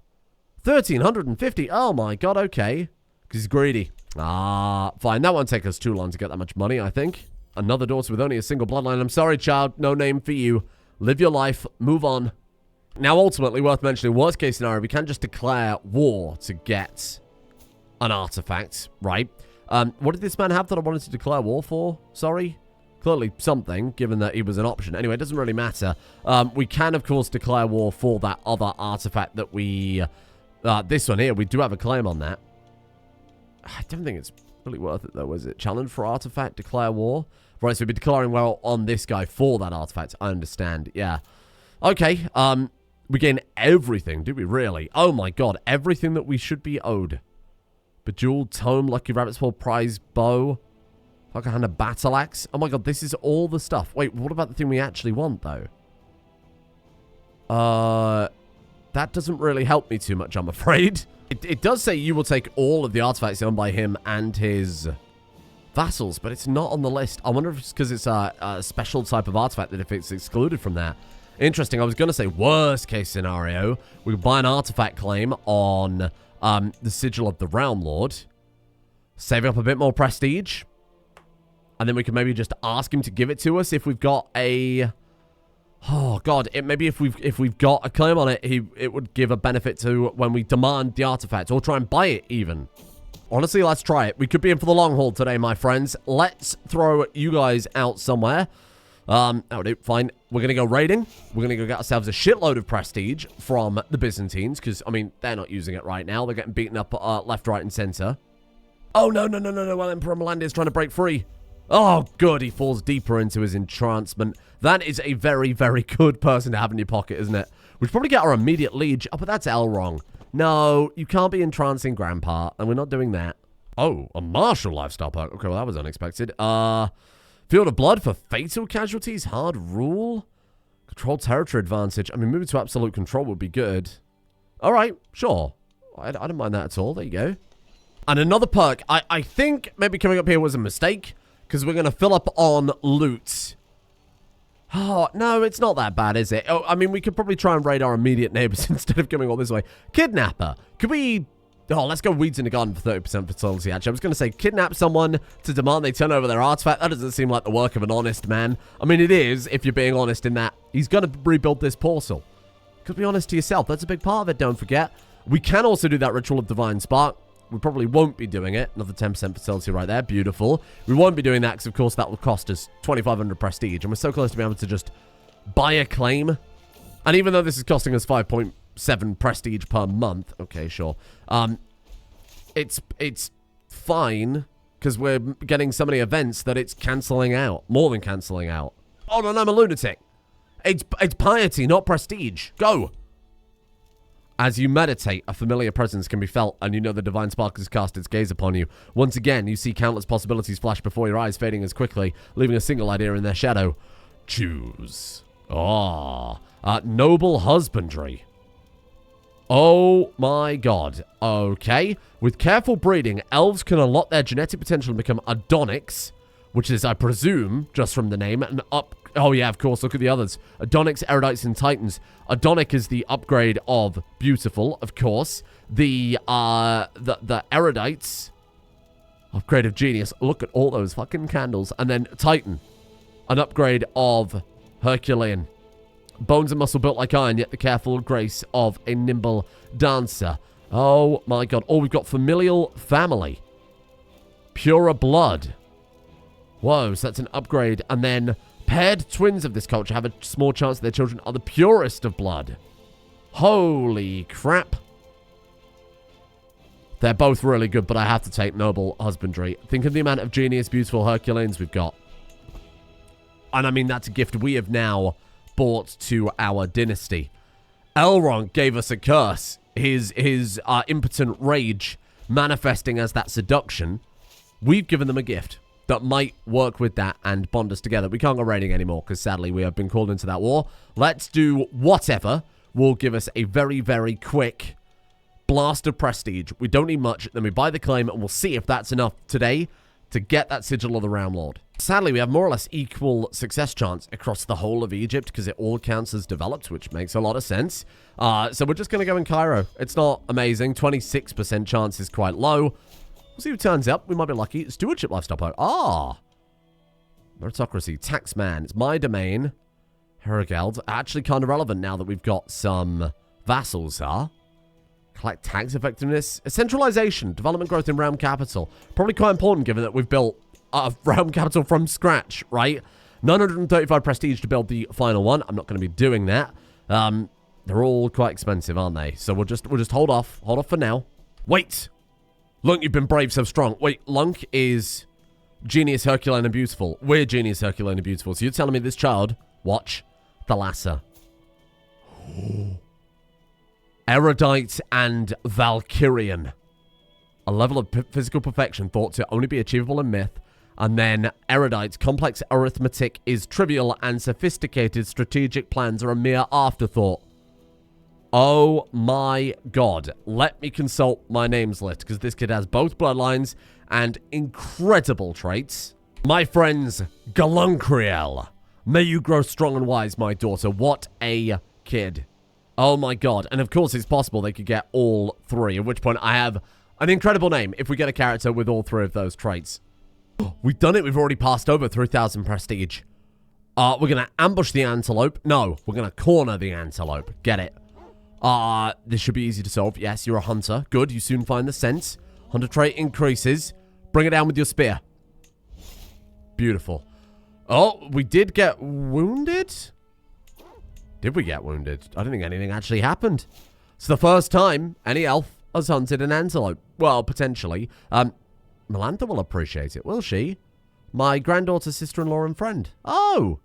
1,350. Oh my god, okay. Because he's greedy. Fine. That won't take us too long to get that much money, I think. Another daughter with only a single bloodline. I'm sorry, child. No name for you. Live your life. Move on. Now, ultimately, worth mentioning, worst case scenario, we can just declare war to get an artifact, right? What did this man have that I wanted to declare war for? Sorry? Clearly something, given that he was an option. Anyway, it doesn't really matter. We can, of course, declare war for that other artifact that we... this one here, we do have a claim on that. I don't think it's really worth it, though, is it? Challenge for artifact, declare war? Right, so we'd be declaring war on this guy for that artifact. I understand, yeah. Okay, we gain everything, do we really? Oh my god, everything that we should be owed. Bejeweled Tome, Lucky Rabbit's Paw, Prize Bow, Fauca-Hyanda Battle Axe. Oh my god, this is all the stuff. Wait, what about the thing we actually want, though? That doesn't really help me too much, I'm afraid. It does say you will take all of the artifacts owned by him and his vassals, but it's not on the list. I wonder if it's because it's a special type of artifact that if it's excluded from that. Interesting. I was going to say worst case scenario, we could buy an artifact claim on the Sigil of the Realm Lord, save up a bit more prestige, and then we can maybe just ask him to give it to us if we've got a... Oh god, maybe if we've got a claim on it, it would give a benefit to when we demand the artifact, or try and buy it even. Honestly, let's try it. We could be in for the long haul today, my friends. Let's throw you guys out somewhere. That'll do. Fine. We're going to go raiding. We're going to go get ourselves a shitload of prestige from the Byzantines, because, I mean, they're not using it right now. They're getting beaten up left, right, and center. Oh, no. Well, Emperor Melandia is trying to break free. Oh, good. He falls deeper into his entrancement. That is a very, very good person to have in your pocket, isn't it? We'd probably get our immediate liege. Oh, but that's Elrond. No, you can't be entrancing Grandpa, and we're not doing that. Oh, a martial lifestyle perk. Okay, well, that was unexpected. Field of Blood for fatal casualties. Hard rule. Control territory advantage. I mean, moving to absolute control would be good. All right, sure. I don't mind that at all. There you go. And another perk. I think maybe coming up here was a mistake, because we're going to fill up on loot. Oh, no, it's not that bad, is it? Oh, I mean, we could probably try and raid our immediate neighbors instead of coming all this way. Kidnapper. Could we... Oh, let's go Weeds in the Garden for 30% fertility, actually. I was going to say, kidnap someone to demand they turn over their artifact. That doesn't seem like the work of an honest man. I mean, it is, if you're being honest in that. He's going to rebuild this portal. Could be honest to yourself. That's a big part of it, don't forget. We can also do that Ritual of Divine Spark. We probably won't be doing it. Another 10% fertility right there. Beautiful. We won't be doing that because, of course, that will cost us 2,500 prestige. And we're so close to being able to just buy a claim. And even though this is costing us 5.7 prestige per month. Okay, sure. It's fine because we're getting so many events that it's cancelling out. More than cancelling out. Oh, no, I'm a lunatic. It's piety, not prestige. Go. As you meditate, a familiar presence can be felt, and you know the divine spark has cast its gaze upon you. Once again, you see countless possibilities flash before your eyes, fading as quickly, leaving a single idea in their shadow. Choose. Noble husbandry. Oh my god. Okay. With careful breeding, elves can unlock their genetic potential and become Adonics, which is, I presume, just from the name, an up... Oh yeah, of course, look at the others. Adonics, Erudites, and Titans. Adonic is the upgrade of Beautiful, of course. The Erudites, upgrade of Genius. Look at all those fucking candles. And then Titan, an upgrade of Herculean. Bones and muscle built like iron, yet the careful grace of a nimble dancer. Oh my god. Oh, we've got Familial Family. Purer Blood. Whoa, so that's an upgrade. And then paired twins of this culture have a small chance that their children are the purest of blood. Holy crap. They're both really good, but I have to take Noble Husbandry. Think of the amount of Genius, Beautiful Herculeans we've got. And I mean, that's a gift we have now brought to our dynasty. Elrond gave us a curse. His impotent rage manifesting as that seduction. We've given them a gift that might work with that and bond us together. We can't go raiding anymore because sadly we have been called into that war. Let's do whatever will give us a very, very quick blast of prestige. We don't need much. Then we buy the claim and we'll see if that's enough today to get that Sigil of the Realm Lord. Sadly, we have more or less equal success chance across the whole of Egypt because it all counts as developed, which makes a lot of sense. So we're just going to go in Cairo. It's not amazing. 26% chance is quite low. We'll see who turns up. We might be lucky. Stewardship lifestyle. Meritocracy. Taxman. It's my domain. Herogeld. Actually kind of relevant now that we've got some vassals, Collect tax effectiveness. Centralization. Development growth in realm capital. Probably quite important given that we've built a realm capital from scratch, right? 935 prestige to build the final one. I'm not going to be doing that. They're all quite expensive, aren't they? So we'll just hold off. Hold off for now. Wait. Lunk, you've been brave, so strong. Wait, Lunk is Genius, Herculean, and Beautiful. We're Genius, Herculean, and Beautiful. So you're telling me this child, watch, Thalassa. Erudite and Valkyrian. A level of physical perfection thought to only be achievable in myth. And then Erudite's complex arithmetic is trivial and sophisticated strategic plans are a mere afterthought. Oh my god. Let me consult my names list because this kid has both bloodlines and incredible traits. My friends, Galuncriel. May you grow strong and wise, my daughter. What a kid. Oh my god. And of course it's possible they could get all three, at which point I have an incredible name if we get a character with all three of those traits. We've done it. We've already passed over 3,000 prestige. We're going to ambush the antelope. No, we're going to corner the antelope. Get it. This should be easy to solve. Yes, you're a hunter. Good, you soon find the sense. Hunter trait increases. Bring it down with your spear. Beautiful. Oh, we did get wounded? Did we get wounded? I don't think anything actually happened. It's the first time any elf has hunted an antelope. Well, potentially. Melantha will appreciate it, will she? My granddaughter's sister-in-law and friend. Oh!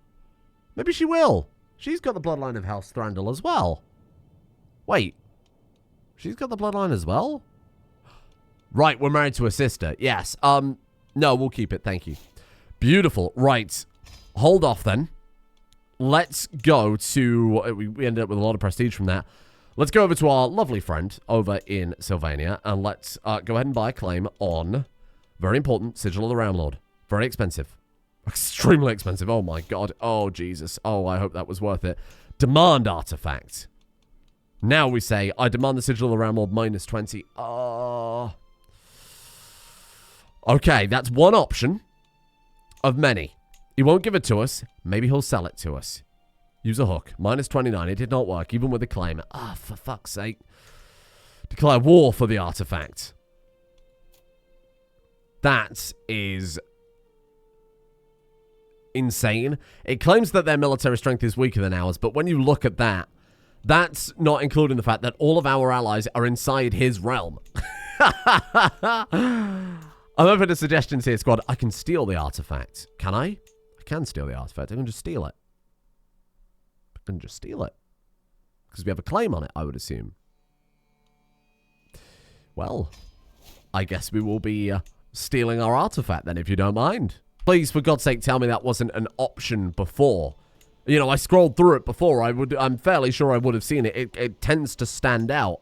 Maybe she will. She's got the bloodline of House Thranduil as well. Wait. She's got the bloodline as well? Right, we're married to a sister. Yes. No, we'll keep it. Thank you. Beautiful. Right. Hold off then. Let's go to... We ended up with a lot of prestige from that. Let's go over to our lovely friend over in Sylvania, and let's go ahead and buy a claim on, very important, Sigil of the Realm Lord. Very expensive. Extremely expensive. Oh my god. Oh, Jesus. Oh, I hope that was worth it. Demand artifact. Now we say, I demand the Sigil of the Realm Lord minus 20. Okay, that's one option of many. He won't give it to us. Maybe he'll sell it to us. Use a hook. Minus 29. It did not work, even with a claim. For fuck's sake. Declare war for the artifact. That is insane. It claims that their military strength is weaker than ours, but when you look at that, that's not including the fact that all of our allies are inside his realm. I'm open to suggestions here, squad. I can steal the artifact. Can I? I can steal the artifact. I can just steal it. I can just steal it. Because we have a claim on it, I would assume. Well, I guess we will be stealing our artifact then, if you don't mind. Please, for God's sake, tell me that wasn't an option before. You know, I scrolled through it before. I'm fairly sure I would have seen it. It tends to stand out.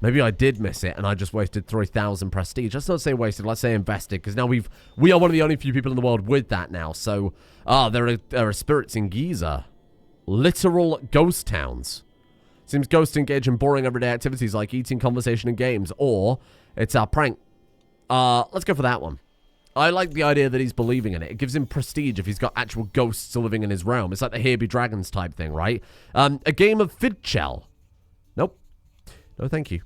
Maybe I did miss it, and I just wasted 3,000 prestige. Let's not say wasted. Let's say invested, because now we are one of the only few people in the world with that now. So, there are spirits in Giza. Literal ghost towns. Seems ghosts engage in boring everyday activities like eating, conversation, and games. Or, it's a prank. Let's go for that one. I like the idea that he's believing in it. It gives him prestige if he's got actual ghosts living in his realm. It's like the Here Be Dragons type thing, right? A game of Fidchel. Nope. No, thank you.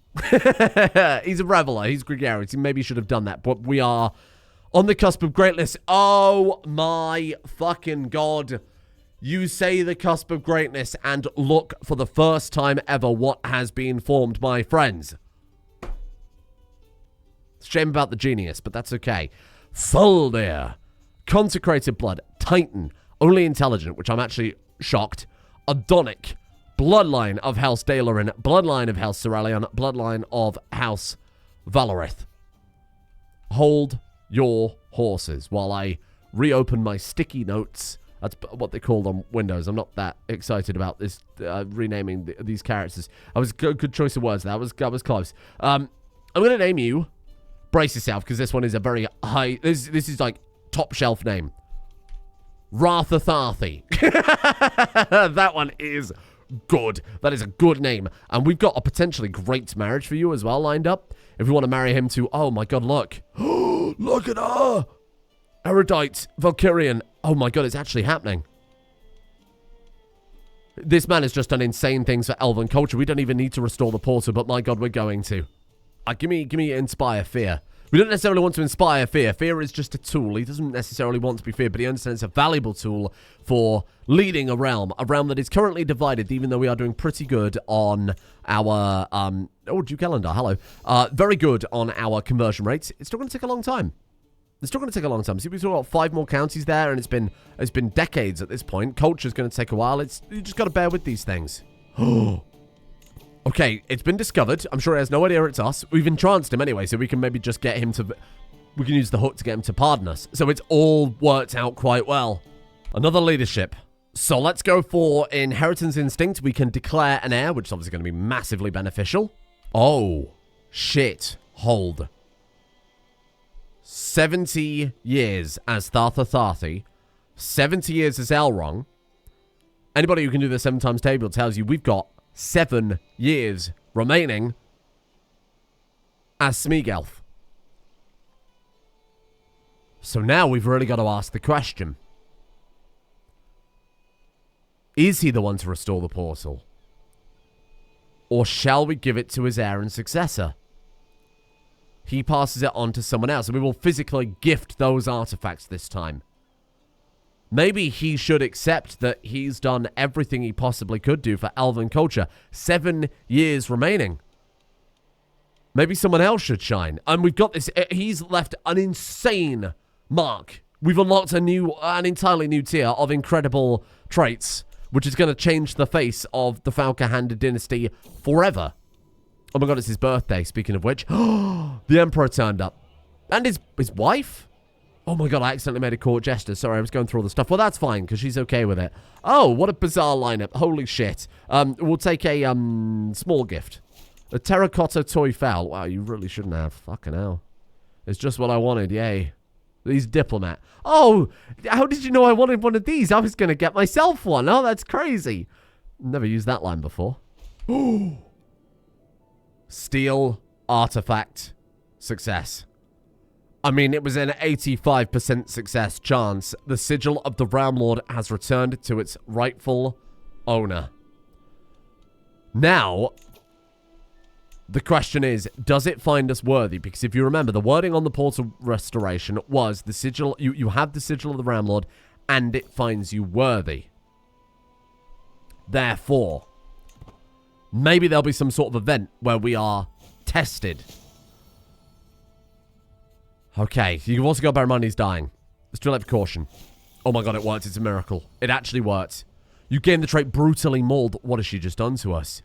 He's a reveler. He's gregarious. He maybe should have done that. But we are on the cusp of greatness. Oh, my fucking God. You say the cusp of greatness, and look for the first time ever what has been formed, my friends. Shame about the genius, but that's okay. Fuldir. Consecrated blood. Titan. Only intelligent, which I'm actually shocked. Adonic. Bloodline of House Dalaran. Bloodline of House Ceralion. Bloodline of House Valorith. Hold your horses while I reopen my sticky notes. That's what they called on Windows. I'm not that excited about this renaming these characters. I was good choice of words. That was close. I'm going to name you. Brace yourself, because this one is a very high... This is like top shelf name. Þarþuþhaþhi. That one is good. That is a good name. And we've got a potentially great marriage for you as well lined up. If we want to marry him to... Oh my god, look. Look at her! Erudite, Valkyrian. Oh my god, it's actually happening. This man has just done insane things for elven culture. We don't even need to restore the portal, but my god, we're going to. Give me Inspire Fear. We don't necessarily want to inspire fear. Fear is just a tool. He doesn't necessarily want to be feared, but he understands it's a valuable tool for leading a realm that is currently divided, even though we are doing pretty good on our... oh, Duke Calendar, hello. Very good on our conversion rates. It's still going to take a long time. It's still going to take a long time. See, we've still got 5 more counties there, and it's been decades at this point. Culture's going to take a while. You just got to bear with these things. Okay, it's been discovered. I'm sure he has no idea it's us. We've entranced him anyway, so we can maybe just get him to... We can use the hook to get him to pardon us. So it's all worked out quite well. Another leadership. So let's go for Inheritance Instinct. We can declare an heir, which is obviously going to be massively beneficial. Oh, shit. Hold. 70 years as Þarþuþhaþhi. 70 years as Elrond. Anybody who can do the 7 times table tells you we've got 7 years remaining as Smeagolf. So now we've really got to ask the question. Is he the one to restore the portal? Or shall we give it to his heir and successor? He passes it on to someone else, and we will physically gift those artifacts this time. Maybe he should accept that he's done everything he possibly could do for elven culture. 7 years remaining. Maybe someone else should shine. And we've got this. He's left an insane mark. We've unlocked an entirely new tier of incredible traits, which is going to change the face of the Fauca-Hyanda dynasty forever. Oh my god, it's his birthday, speaking of which. The Emperor turned up. And his wife? Oh my god, I accidentally made a court gesture. Sorry, I was going through all the stuff. Well, that's fine, because she's okay with it. Oh, what a bizarre lineup. Holy shit. We'll take a, small gift. A terracotta toy fowl. Wow, you really shouldn't have. Fucking hell. It's just what I wanted, yay. He's diplomat. Oh, how did you know I wanted one of these? I was going to get myself one. Oh, that's crazy. Never used that line before. Steal artifact success. I mean, it was an 85% success chance. The sigil of the Realm Lord has returned to its rightful owner. Now, the question is, does it find us worthy? Because if you remember, the wording on the portal restoration was the sigil, you have the sigil of the Realm Lord, and it finds you worthy. Therefore, maybe there'll be some sort of event where we are tested. Okay, you've also got to bear in mind he's dying. Let's do it for caution. Oh my god, it worked. It's a miracle. It actually worked. You gain the trait brutally mauled. What has she just done to us?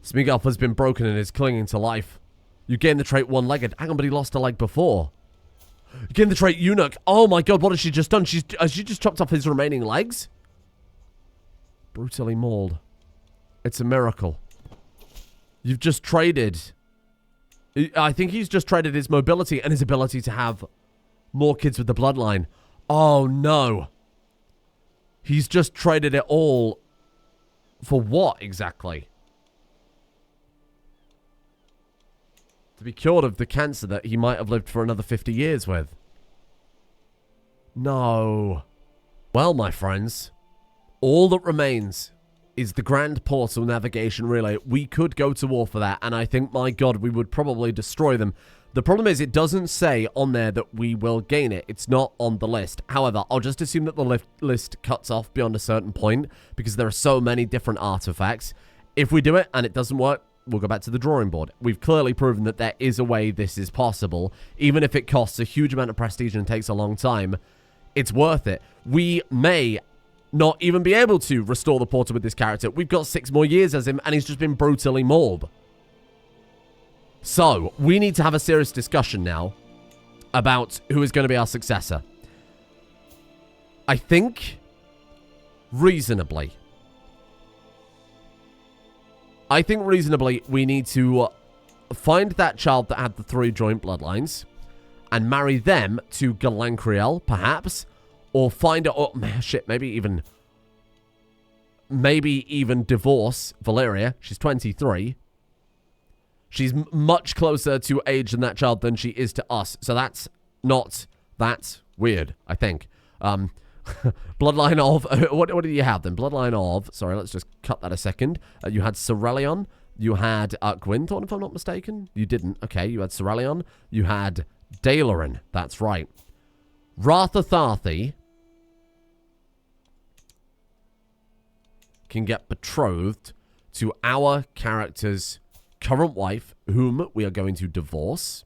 Smeagolf has been broken and is clinging to life. You gain the trait one-legged. Hang on, but he lost a leg before. You gain the trait eunuch. Oh my god, what has she just done? Has she just chopped off his remaining legs? Brutally mauled. It's a miracle. You've just traded. I think he's just traded his mobility and his ability to have more kids with the bloodline. Oh no. He's just traded it all for what exactly? To be cured of the cancer that he might have lived for another 50 years with. No. Well, my friends, all that remains is the Grand Portal Navigation Relay. We could go to war for that, and I think, my god, we would probably destroy them. The problem is it doesn't say on there that we will gain it. It's not on the list. However, I'll just assume that the list cuts off beyond a certain point because there are so many different artifacts. If we do it and it doesn't work, we'll go back to the drawing board. We've clearly proven that there is a way this is possible. Even if it costs a huge amount of prestige and takes a long time, it's worth it. We may not even be able to restore the portal with this character. We've got 6 more years as him, and he's just been brutally mauled. So, we need to have a serious discussion now about who is going to be our successor. I think, reasonably, we need to find that child that had the 3 joint bloodlines and marry them to Galancriel, perhaps. Or find it, oh shit, maybe even divorce Valeria. She's 23. She's much closer to age than that child than she is to us. So that's not that weird, I think. Bloodline of, what do you have then? Bloodline of, sorry, let's just cut that a second. You had Cerelion. You had Gwynthorn, if I'm not mistaken. You didn't. Okay, you had Cerelion. You had Dalaran. That's right. Þarþuþhaþhi can get betrothed to our character's current wife, whom we are going to divorce.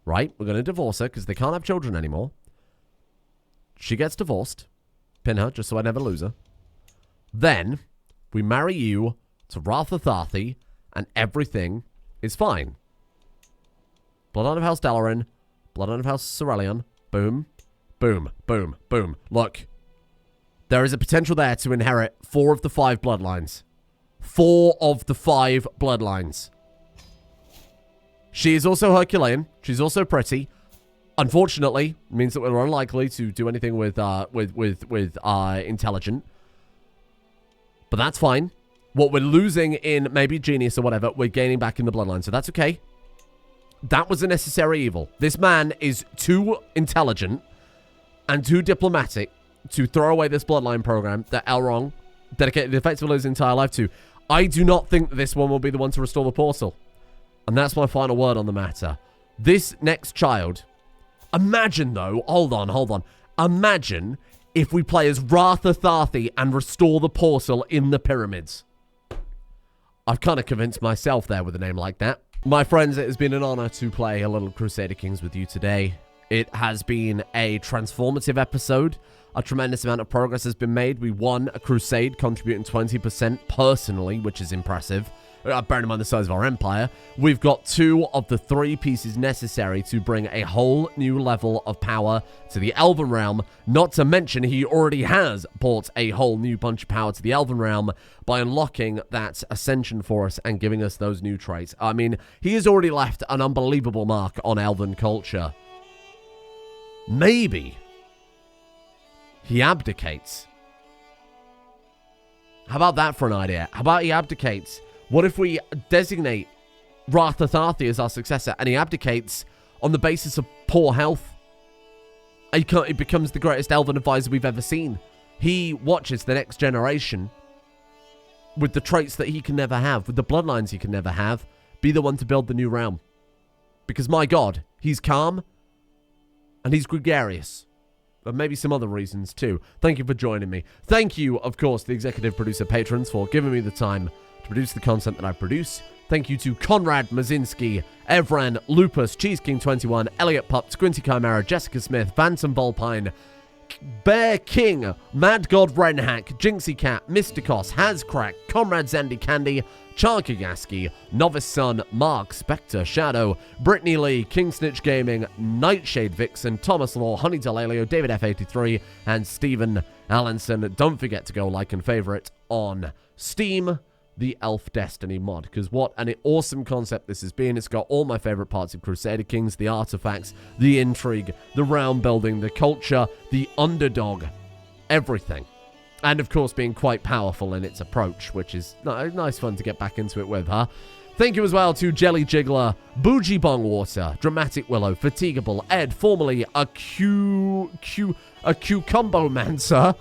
Right? We're going to divorce her because they can't have children anymore. She gets divorced. Pin her just so I never lose her. Then we marry you to Þarþuþhaþhi and everything is fine. Bloodline of House Dalaran. Bloodline of House Cerelion. Boom. Boom, boom, boom. Look, there is a potential there to inherit 4 of the 5 bloodlines. 4 of the 5 bloodlines. She is also Herculean. She's also pretty. Unfortunately, means that we're unlikely to do anything with intelligent. But that's fine. What we're losing in maybe genius or whatever, we're gaining back in the bloodline. So that's okay. That was a necessary evil. This man is too intelligent and too diplomatic to throw away this bloodline program that Elrond dedicated effectively his entire life to. I do not think this one will be the one to restore the portal. And that's my final word on the matter. This next child, imagine though, hold on. Imagine if we play as Þarþuþhaþhi and restore the portal in the pyramids. I've kind of convinced myself there with a name like that. My friends, it has been an honor to play a little Crusader Kings with you today. It has been a transformative episode. A tremendous amount of progress has been made. We won a crusade, contributing 20% personally, which is impressive. bearing in mind the size of our empire, we've got 2 of the 3 pieces necessary to bring a whole new level of power to the Elven Realm. Not to mention, he already has brought a whole new bunch of power to the Elven Realm by unlocking that Ascension for us and giving us those new traits. I mean, he has already left an unbelievable mark on Elven culture. Maybe he abdicates. How about that for an idea? How about he abdicates? What if we designate Þarþuþhaþhi as our successor and he abdicates on the basis of poor health? He becomes the greatest Elven advisor we've ever seen. He watches the next generation with the traits that he can never have, with the bloodlines he can never have, be the one to build the new realm. Because my God, he's calm and he's gregarious. But maybe some other reasons too. Thank you for joining me. Thank you, of course, the executive producer patrons for giving me the time to produce the content that I produce. Thank you to Conrad Mazinski, Evran, Lupus, Cheese King 21, Elliot Pup, Squinty Chimera, Jessica Smith, Phantom Volpine, Bear King, Mad God Renhack, Jinxie Cat, Mysticos, Hazcrack, Comrade Zandy Candy, Charkagaski, Novice Sun, Mark, Spectre, Shadow, Brittany Lee, King Snitch Gaming, Nightshade Vixen, Thomas Law, Honey Delalio, David F83, and Stephen Allenson. Don't forget to go like and favorite on Steam, the Elf Destiny mod, because what an awesome concept this has been. It's got all my favorite parts of Crusader Kings, the artifacts, the intrigue, the realm building, the culture, the underdog, everything. And of course being quite powerful in its approach, which is nice fun to get back into it with, huh? Thank you as well to Jelly Jiggler, Bougie Bongwater, Dramatic Willow, Fatigable, Ed, formerly a Cucumbomancer,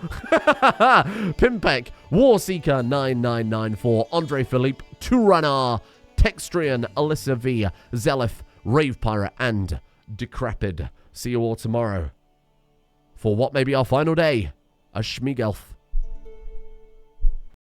Pimpek, Warseeker 9994, Andre Philippe, Turanar, Textrian, Alyssa V, Zelif, Rave Pirate, and Decrepid. See you all tomorrow for what may be our final day. A Schmiegelf.